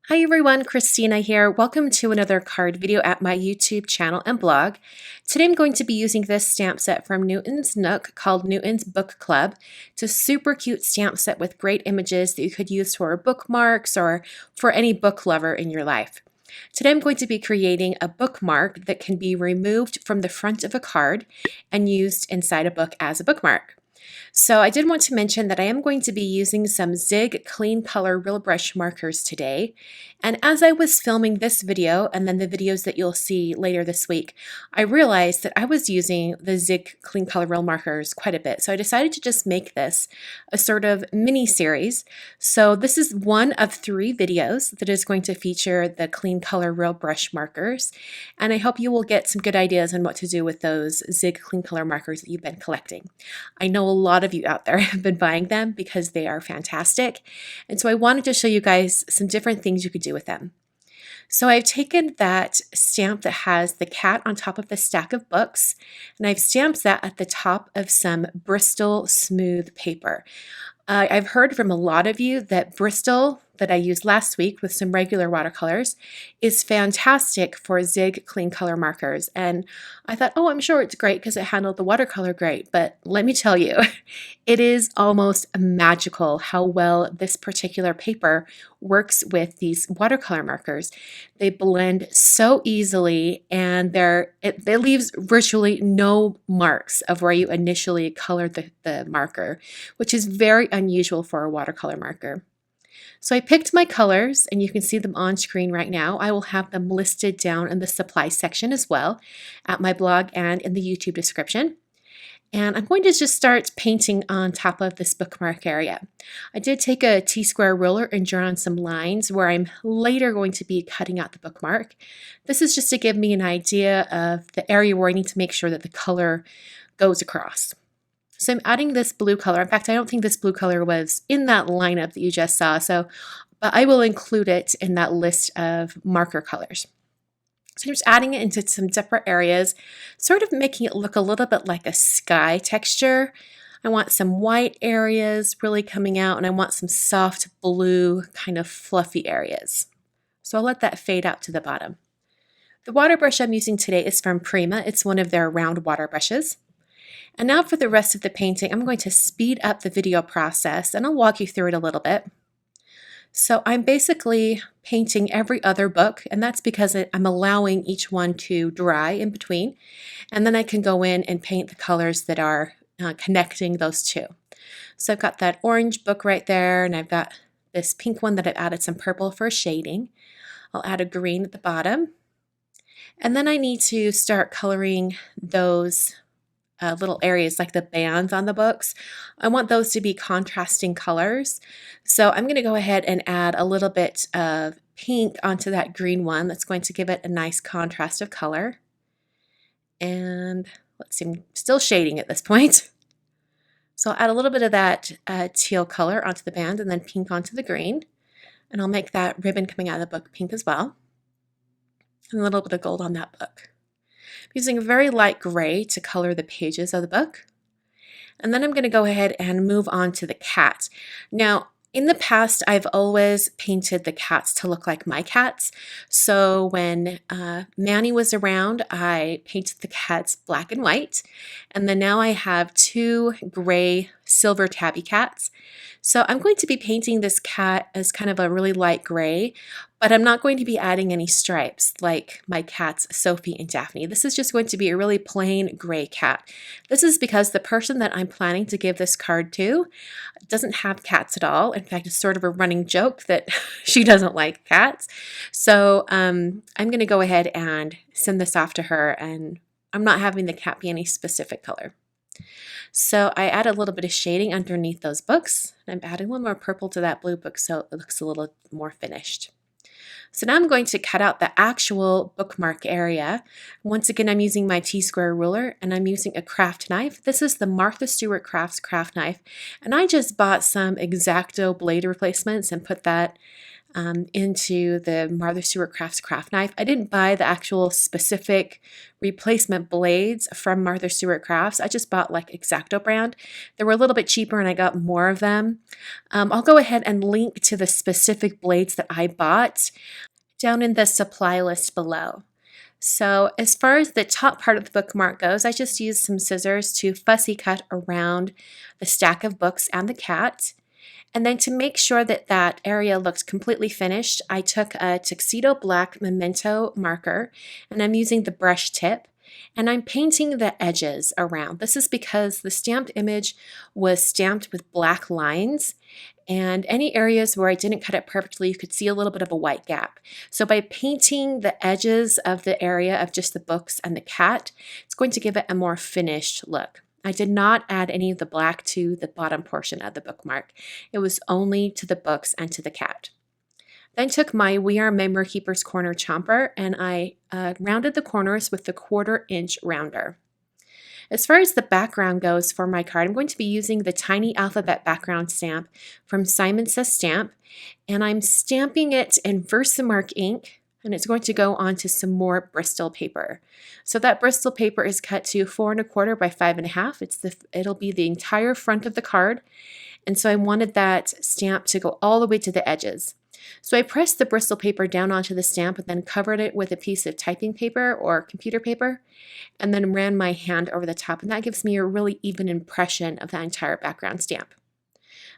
Hi everyone, Christina here. Welcome to another card video at my YouTube channel and blog. Today I'm going to be using this stamp set from Newton's Nook called Newton's Book Club. It's a super cute stamp set with great images that you could use for bookmarks or for any book lover in your life. Today I'm going to be creating a bookmark that can be removed from the front of a card and used inside a book as a bookmark. So I did want to mention that I am going to be using some Zig Clean Color Real Brush markers today. And as I was filming this video and then the videos that you'll see later this week, I realized that I was using the Zig Clean Color Real markers quite a bit. So I decided to just make this a sort of mini series. So this is one of 3 videos that is going to feature the Clean Color Real Brush markers. And I hope you will get some good ideas on what to do with those Zig Clean Color markers that you've been collecting. I know a lot of you out there have been buying them because they are fantastic. And so I wanted to show you guys some different things you could do with them. So I've taken that stamp that has the cat on top of the stack of books, and I've stamped that at the top of some Bristol smooth paper. I've heard from a lot of you that Bristol, that I used last week with some regular watercolors, is fantastic for Zig Clean Color markers. And I thought, oh, I'm sure it's great because it handled the watercolor great. But let me tell you, it is almost magical how well this particular paper works with these watercolor markers. They blend so easily, and it leaves virtually no marks of where you initially colored the marker, which is very unusual for a watercolor marker. So I picked my colors, and you can see them on screen right now. I will have them listed down in the supply section as well at my blog and in the YouTube description. And I'm going to just start painting on top of this bookmark area. I did take a T-square ruler and draw on some lines where I'm later going to be cutting out the bookmark. This is just to give me an idea of the area where I need to make sure that the color goes across. So I'm adding this blue color. In fact, I don't think this blue color was in that lineup that you just saw, but I will include it in that list of marker colors. So I'm just adding it into some separate areas, sort of making it look a little bit like a sky texture. I want some white areas really coming out, and I want some soft blue kind of fluffy areas. So I'll let that fade out to the bottom. The water brush I'm using today is from Prima. It's one of their round water brushes. And now for the rest of the painting, I'm going to speed up the video process, and I'll walk you through it a little bit. So I'm basically painting every other book, and that's because I'm allowing each one to dry in between, and then I can go in and paint the colors that are connecting those two. So I've got that orange book right there, and I've got this pink one that I've added some purple for shading. I'll add a green at the bottom, and then I need to start coloring those little areas like the bands on the books. I want those to be contrasting colors. So I'm going to go ahead and add a little bit of pink onto that green one. That's going to give it a nice contrast of color. And let's see, I'm still shading at this point. So I'll add a little bit of that teal color onto the band and then pink onto the green. And I'll make that ribbon coming out of the book pink as well. And a little bit of gold on that book. I'm using a very light gray to color the pages of the book. And then I'm going to go ahead and move on to the cat. Now, in the past, I've always painted the cats to look like my cats. So when Manny was around, I painted the cats black and white. And then now I have 2 gray silver tabby cats. So I'm going to be painting this cat as kind of a really light gray, but I'm not going to be adding any stripes like my cats Sophie and Daphne. This is just going to be a really plain gray cat. This is because the person that I'm planning to give this card to doesn't have cats at all. In fact, it's sort of a running joke that she doesn't like cats. So I'm going to go ahead and send this off to her, and I'm not having the cat be any specific color. So I add a little bit of shading underneath those books. I'm adding one more purple to that blue book so it looks a little more finished. So now I'm going to cut out the actual bookmark area. Once again, I'm using my T-square ruler, and I'm using a craft knife. This is the Martha Stewart Crafts craft knife, and I just bought some X-Acto blade replacements and put that into the Martha Stewart Crafts craft knife. I didn't buy the actual specific replacement blades from Martha Stewart Crafts. I just bought like X-Acto brand. They were a little bit cheaper and I got more of them. I'll go ahead and link to the specific blades that I bought down in the supply list below. So as far as the top part of the bookmark goes, I just used some scissors to fussy cut around the stack of books and the cat. And then to make sure that that area looked completely finished, I took a Tuxedo Black Memento marker and I'm using the brush tip and I'm painting the edges around. This is because the stamped image was stamped with black lines, and any areas where I didn't cut it perfectly, you could see a little bit of a white gap. So by painting the edges of the area of just the books and the cat, it's going to give it a more finished look. I did not add any of the black to the bottom portion of the bookmark. It was only to the books and to the cat. Then took my We Are Memory Keepers corner chomper and I rounded the corners with the 1/4 inch rounder. As far as the background goes for my card, I'm going to be using the tiny alphabet background stamp from Simon Says Stamp, and I'm stamping it in Versamark ink, and it's going to go onto some more Bristol paper. So that Bristol paper is cut to 4 1/4 by 5 1/2. It'll be the entire front of the card, and so I wanted that stamp to go all the way to the edges. So I pressed the Bristol paper down onto the stamp and then covered it with a piece of typing paper or computer paper and then ran my hand over the top, and that gives me a really even impression of that entire background stamp.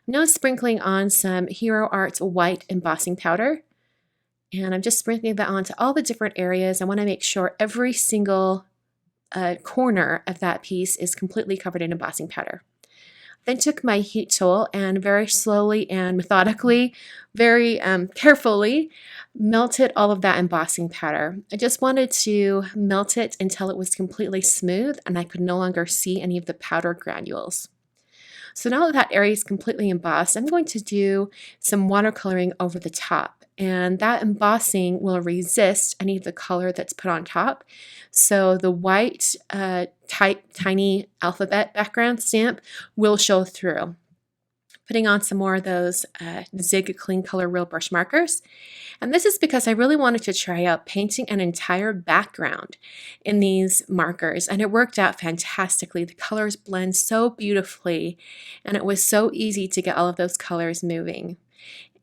I'm now sprinkling on some Hero Arts white embossing powder, and I'm just sprinkling that onto all the different areas. I want to make sure every single corner of that piece is completely covered in embossing powder. Then took my heat tool and very slowly and methodically, very carefully, melted all of that embossing powder. I just wanted to melt it until it was completely smooth and I could no longer see any of the powder granules. So now that that area is completely embossed, I'm going to do some watercoloring over the top. And that embossing will resist any of the color that's put on top. So the white tiny alphabet background stamp will show through. Putting on some more of those Zig Clean Color Real Brush markers. And this is because I really wanted to try out painting an entire background in these markers, and it worked out fantastically. The colors blend so beautifully, and it was so easy to get all of those colors moving.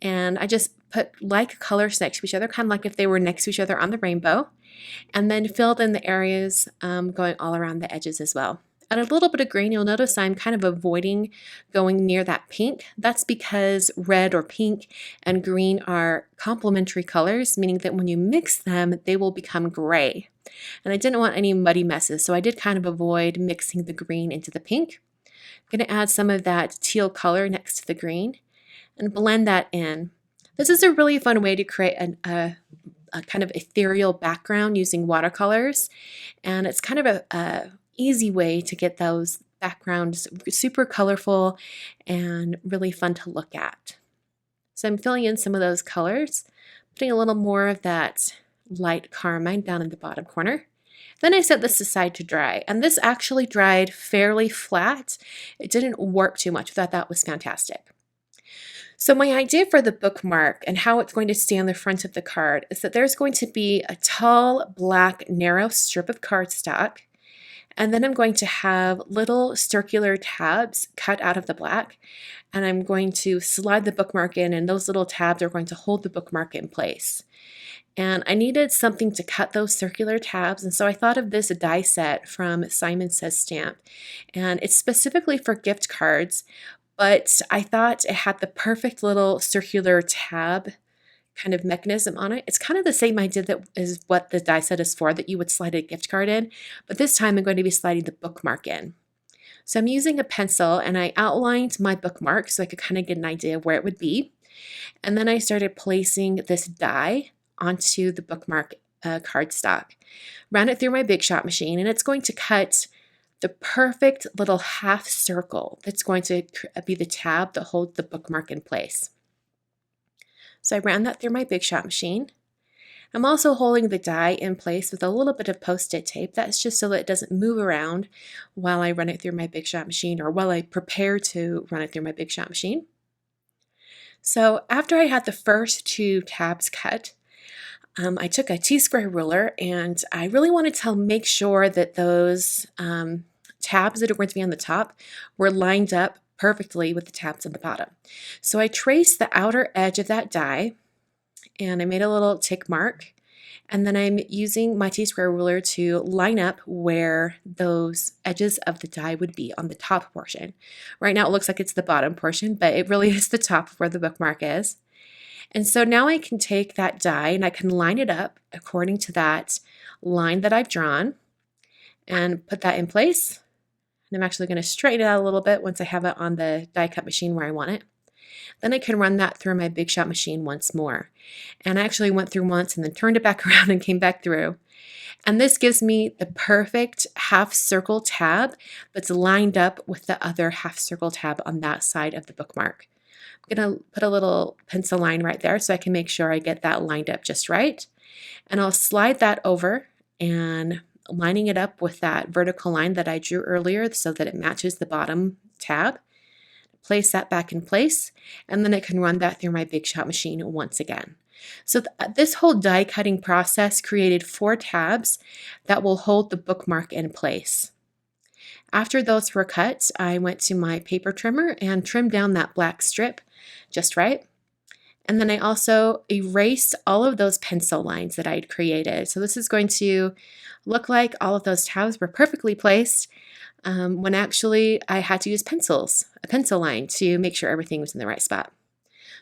And I just put like colors next to each other, kind of like if they were next to each other on the rainbow, and then filled in the areas going all around the edges as well. Add a little bit of green. You'll notice I'm kind of avoiding going near that pink. That's because red or pink and green are complementary colors, meaning that when you mix them, they will become gray. And I didn't want any muddy messes, so I did kind of avoid mixing the green into the pink. I'm going to add some of that teal color next to the green and blend that in. This is a really fun way to create a kind of ethereal background using watercolors, and it's kind of a easy way to get those backgrounds super colorful and really fun to look at. So I'm filling in some of those colors, putting a little more of that light carmine down in the bottom corner. Then I set this aside to dry, and this actually dried fairly flat. It didn't warp too much. I thought that was fantastic. So my idea for the bookmark and how it's going to stay on the front of the card is that there's going to be a tall, black, narrow strip of cardstock, and then I'm going to have little circular tabs cut out of the black, and I'm going to slide the bookmark in, and those little tabs are going to hold the bookmark in place. And I needed something to cut those circular tabs, and so I thought of this die set from Simon Says Stamp, and it's specifically for gift cards, but I thought it had the perfect little circular tab kind of mechanism on it. It's kind of the same idea that is what the die set is for, that you would slide a gift card in, but this time I'm going to be sliding the bookmark in. So I'm using a pencil and I outlined my bookmark so I could kind of get an idea of where it would be. And then I started placing this die onto the bookmark cardstock. Ran it through my Big Shot machine, and it's going to cut the perfect little half circle that's going to be the tab that holds the bookmark in place. So I ran that through my Big Shot machine. I'm also holding the die in place with a little bit of Post-it tape. That's just so that it doesn't move around while I run it through my Big Shot machine, or while I prepare to run it through my Big Shot machine. So after I had the first two tabs cut, I took a T-square ruler and I really wanted to make sure that those tabs that are going to be on the top were lined up perfectly with the tabs on the bottom. So I traced the outer edge of that die and I made a little tick mark. And then I'm using my T-square ruler to line up where those edges of the die would be on the top portion. Right now it looks like it's the bottom portion, but it really is the top of where the bookmark is. And so now I can take that die and I can line it up according to that line that I've drawn and put that in place. And I'm actually going to straighten it out a little bit once I have it on the die cut machine where I want it. Then I can run that through my Big Shot machine once more. And I actually went through once and then turned it back around and came back through. And this gives me the perfect half circle tab that's lined up with the other half circle tab on that side of the bookmark. I'm going to put a little pencil line right there so I can make sure I get that lined up just right. And I'll slide that over and lining it up with that vertical line that I drew earlier so that it matches the bottom tab. Place that back in place, and then I can run that through my Big Shot machine once again. So this whole die cutting process created 4 tabs that will hold the bookmark in place. After those were cut, I went to my paper trimmer and trimmed down that black strip just right. And then I also erased all of those pencil lines that I'd created. So this is going to look like all of those tabs were perfectly placed when actually I had to use a pencil line to make sure everything was in the right spot.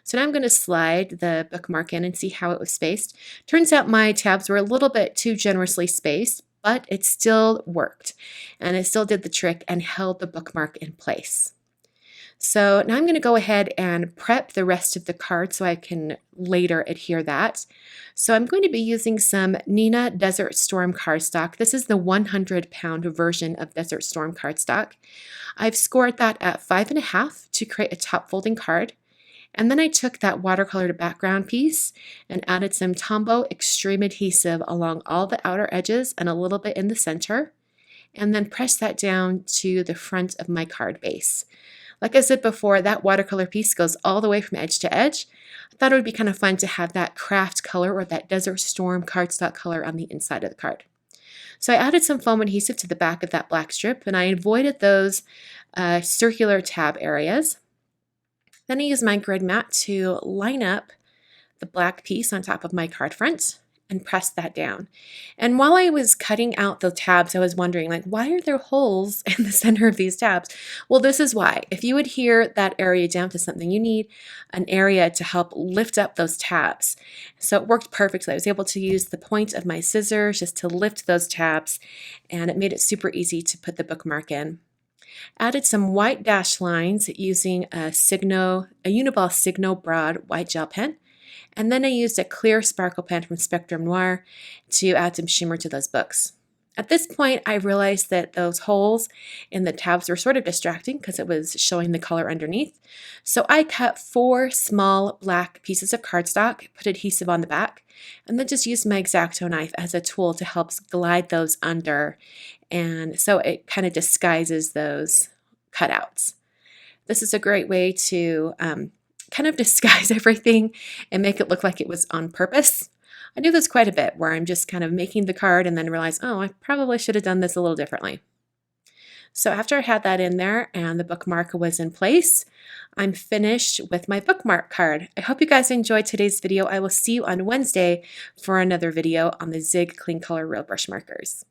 So now I'm going to slide the bookmark in and see how it was spaced. Turns out my tabs were a little bit too generously spaced, but it still worked. And it still did the trick and held the bookmark in place. So now I'm going to go ahead and prep the rest of the card so I can later adhere that. So I'm going to be using some Neenah Desert Storm cardstock. This is the 100-pound version of Desert Storm cardstock. I've scored that at 5.5 to create a top folding card. And then I took that watercolored background piece and added some Tombow Extreme adhesive along all the outer edges and a little bit in the center. And then pressed that down to the front of my card base. Like I said before, that watercolor piece goes all the way from edge to edge. I thought it would be kind of fun to have that craft color or that Desert Storm cardstock color on the inside of the card. So I added some foam adhesive to the back of that black strip and I avoided those circular tab areas. Then I used my grid mat to line up the black piece on top of my card front and press that down. And while I was cutting out the tabs, I was wondering, like, why are there holes in the center of these tabs? Well, this is why. If you adhere that area down to something, you need an area to help lift up those tabs. So it worked perfectly. I was able to use the point of my scissors just to lift those tabs, and it made it super easy to put the bookmark in. Added some white dash lines using a Uniball Signo Broad white gel pen. And then I used a clear sparkle pen from Spectrum Noir to add some shimmer to those books. At this point, I realized that those holes in the tabs were sort of distracting because it was showing the color underneath. So I cut 4 small black pieces of cardstock, put adhesive on the back, and then just used my X-Acto knife as a tool to help glide those under. And so it kind of disguises those cutouts. This is a great way to kind of disguise everything and make it look like it was on purpose. I do this quite a bit where I'm just kind of making the card and then realize, oh, I probably should have done this a little differently. So after I had that in there and the bookmark was in place, I'm finished with my bookmark card. I hope you guys enjoyed today's video. I will see you on Wednesday for another video on the Zig Clean Color Real Brush Markers.